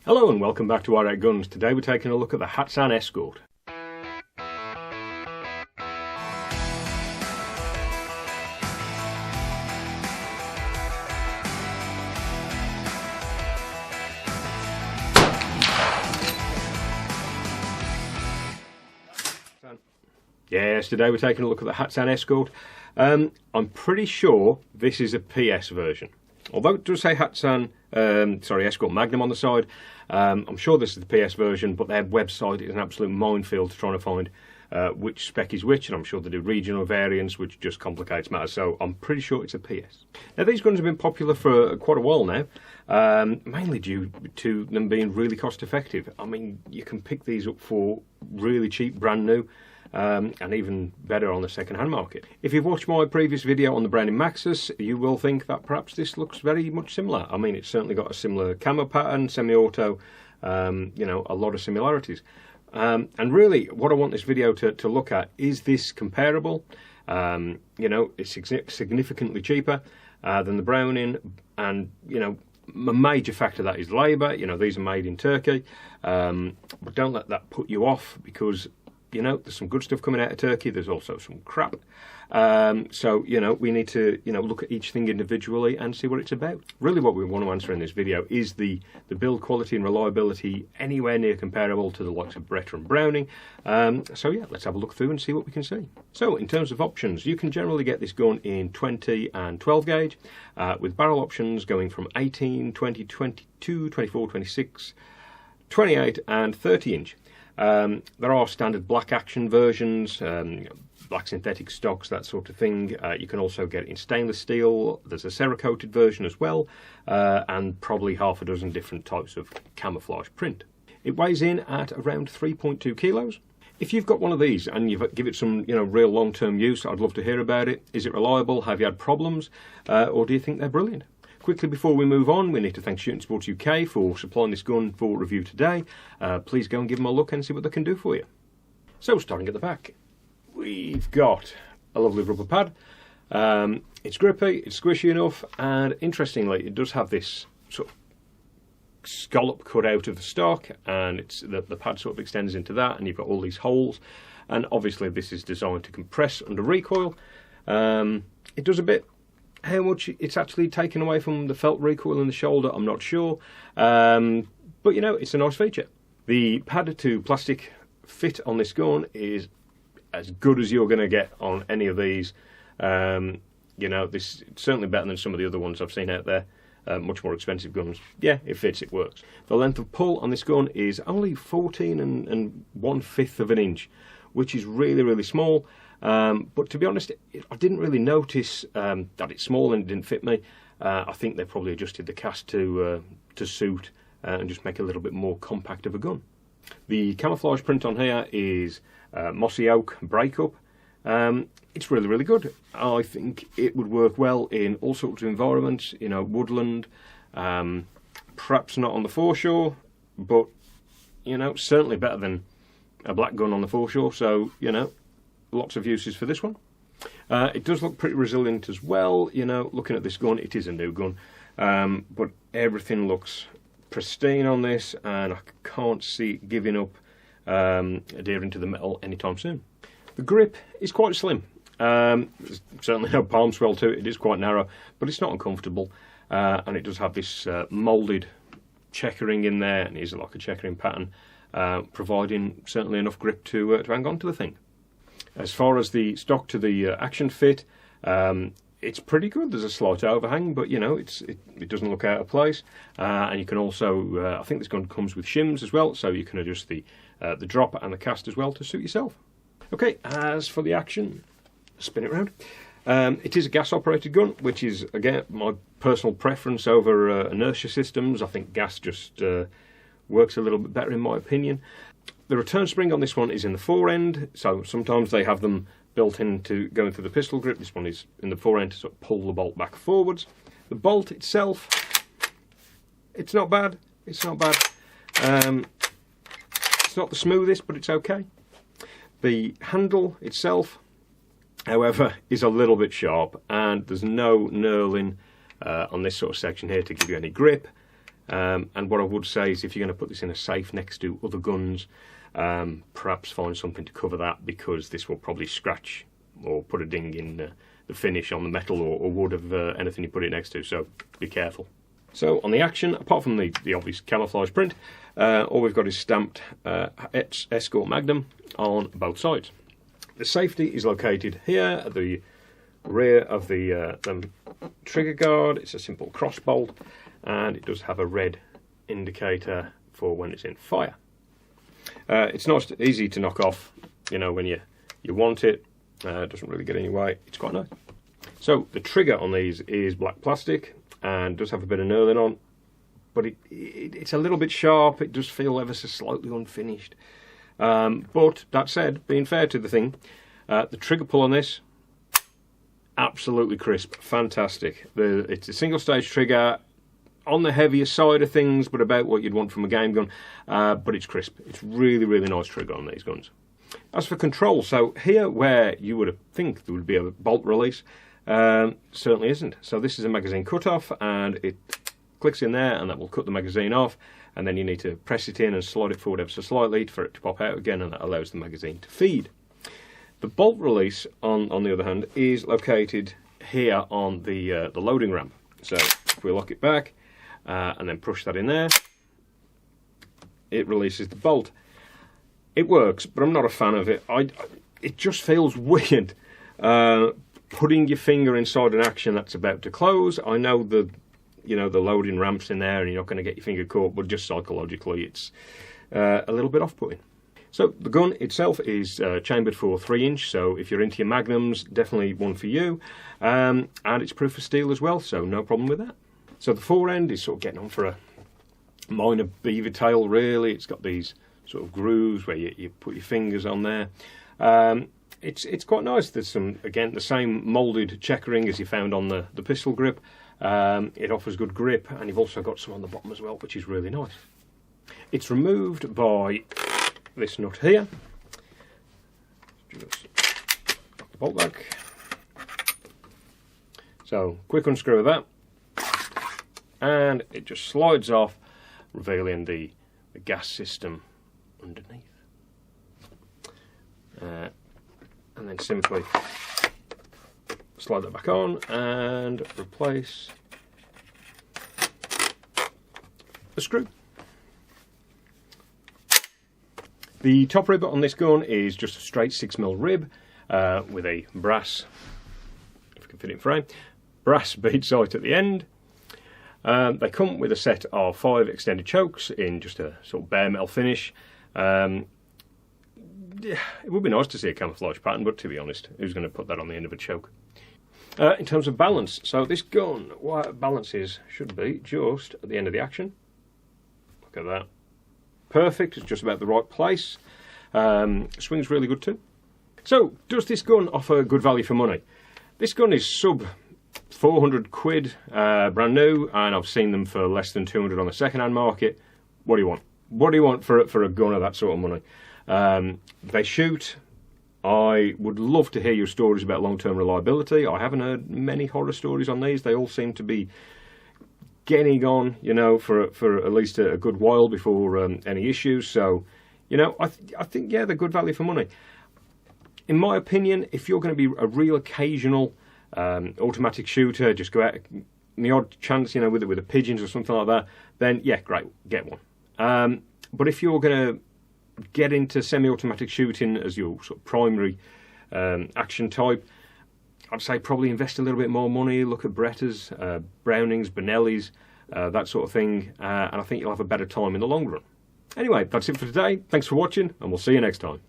Hello and welcome back to Irate Guns. Today we're taking a look at the Hatsan Escort. Yes, today we're taking a look at the Hatsan Escort. I'm pretty sure this is a PS version. Although it does say Hatsan, Escort Magnum on the side, I'm sure this is the PS version, but their website is an absolute minefield to trying to find which spec is which, and I'm sure they do regional variants, which just complicates matters, so I'm pretty sure it's a PS. Now, these guns have been popular for quite a while now, mainly due to them being really cost effective. I mean, you can pick these up for really cheap, brand new, and even better on the second-hand market. If you've watched my previous video on the Browning Maxus, you will think that perhaps this looks very much similar. I mean, it's certainly got a similar camo pattern, semi-auto, you know, a lot of similarities. And really, what I want this video to look at, is this comparable? You know, it's significantly cheaper than the Browning, and, you know, a major factor of that is labour. You know, these are made in Turkey, but don't let that put you off, because you know, there's some good stuff coming out of Turkey. There's also some crap. So, you know, we need to, you know, look at each thing individually and see what it's about. Really what we want to answer in this video is the build quality and reliability anywhere near comparable to the likes of Beretta and Browning. So, yeah, let's have a look through and see what we can see. So, in terms of options, you can generally get this gun in 20 and 12 gauge, with barrel options going from 18, 20, 22, 24, 26, 28 and 30 inch. There are standard black action versions, black synthetic stocks, that sort of thing. You can also get it in stainless steel. There's a Cerakoted version as well, and probably half a dozen different types of camouflage print. It weighs in at around 3.2 kilos. If you've got one of these and you've give it some, you know, real long-term use, I'd love to hear about it. Is it reliable? Have you had problems? Or do you think they're brilliant? Quickly before we move on, we need to thank Shooting Sports UK for supplying this gun for review today. Please go and give them a look and see what they can do for you. So, starting at the back, we've got a lovely rubber pad. It's grippy, it's squishy enough, and interestingly, it does have this sort of scallop cut out of the stock, and it's the pad sort of extends into that, and you've got all these holes. And obviously, this is designed to compress under recoil. It does a bit. How much it's actually taken away from the felt recoil in the shoulder, I'm not sure. But, you know, it's a nice feature. The pad to plastic fit on this gun is as good as you're going to get on any of these. You know, this is certainly better than some of the other ones I've seen out there. Much more expensive guns. Yeah, it fits, it works. The length of pull on this gun is only 14 and 1/5 of an inch, which is really, really small. But to be honest, I didn't really notice that it's small and it didn't fit me. I think they probably adjusted the cast to suit and just make it a little bit more compact of a gun. The camouflage print on here is mossy oak breakup. It's really, really good. I think it would work well in all sorts of environments, you know, woodland, perhaps not on the foreshore, but, you know, certainly better than a black gun on the foreshore, so, you know, lots of uses for this one. It does look pretty resilient as well. You know, looking at this gun, it is a new gun, but everything looks pristine on this, and I can't see it giving up adhering to the metal anytime soon. The grip is quite slim. There's certainly no palm swell to it. It is quite narrow, but it's not uncomfortable, and it does have this moulded checkering in there, and it is like a checkering pattern, providing certainly enough grip to hang on to the thing. As far as the stock to the action fit, it's pretty good. There's a slight overhang, but you know, it doesn't look out of place. And you can also, I think this gun comes with shims as well, so you can adjust the drop and the cast as well to suit yourself. Okay, as for the action, spin it around. It is a gas-operated gun, which is again my personal preference over inertia systems. I think gas just works a little bit better in my opinion. The return spring on this one is in the forend, so sometimes they have them built into going through the pistol grip. This one is in the forend to sort of pull the bolt back forwards. The bolt itself, it's not bad. It's not bad. It's not the smoothest, but it's okay. The handle itself, however, is a little bit sharp, and there's no knurling on this sort of section here to give you any grip. And what I would say is, if you're going to put this in a safe next to other guns, perhaps find something to cover that, because this will probably scratch or put a ding in the finish on the metal or wood of anything you put it next to, so be careful. So on the action, apart from the obvious camouflage print, all we've got is stamped Escort Magnum on both sides. The safety is located here at the rear of the trigger guard. It's a simple cross bolt, and it does have a red indicator for when it's in fire. It's not easy to knock off, you know, when you want it. It doesn't really get in your way. It's quite nice. So the trigger on these is black plastic and does have a bit of knurling on, but it's a little bit sharp. It does feel ever so slightly unfinished. But that said, being fair to the thing, the trigger pull on this, absolutely crisp, fantastic. It's a single stage trigger, on the heavier side of things, but about what you'd want from a game gun. But it's crisp. It's really, really nice trigger on these guns. As for control, so here where you would think there would be a bolt release, certainly isn't. So this is a magazine cutoff, and it clicks in there, and that will cut the magazine off. And then you need to press it in and slide it forward ever so slightly for it to pop out again, and that allows the magazine to feed. The bolt release, on the other hand, is located here on the loading ramp. So if we lock it back and then push that in there, it releases the bolt. It works, but I'm not a fan of it. It just feels weird putting your finger inside an action that's about to close. I know the loading ramp's in there and you're not going to get your finger caught, but just psychologically it's a little bit off-putting. So the gun itself is chambered for 3-inch, so if you're into your magnums, definitely one for you. And it's proof of steel as well, so no problem with that. So the fore end is sort of getting on for a minor beaver tail, really. It's got these sort of grooves where you put your fingers on there. It's quite nice. There's some, again, the same moulded checkering as you found on the pistol grip. It offers good grip, and you've also got some on the bottom as well, which is really nice. It's removed by this nut here. Just pop the bolt back. So quick unscrew of that, and it just slides off, revealing the gas system underneath. And then simply slide that back on and replace the screw. The top rib on this gun is just a straight 6mm rib with a brass, if I can fit it in frame, brass bead sight at the end. They come with a set of 5 extended chokes in just a sort of bare metal finish. Yeah, it would be nice to see a camouflage pattern, but to be honest, who's going to put that on the end of a choke? In terms of balance, so this gun, what it balances should be just at the end of the action. Look at that. Perfect, it's just about the right place. Swings really good too. So, does this gun offer good value for money? This gun is sub 400 quid, brand new, and I've seen them for less than 200 on the second-hand market. What do you want? What do you want for a gun of that sort of money? They shoot. I would love to hear your stories about long-term reliability. I haven't heard many horror stories on these. They all seem to be getting on, you know, for at least a good while before any issues. So, you know, I think, yeah, they're good value for money. In my opinion, if you're going to be a real occasional automatic shooter, just go out in the odd chance, you know, with the pigeons or something like that, then yeah, great, get one. But if you're going to get into semi-automatic shooting as your sort of primary action type, I'd say probably invest a little bit more money, look at Berettas, Brownings, Benellis, that sort of thing, and I think you'll have a better time in the long run. Anyway, that's it for today. Thanks for watching, and we'll see you next time.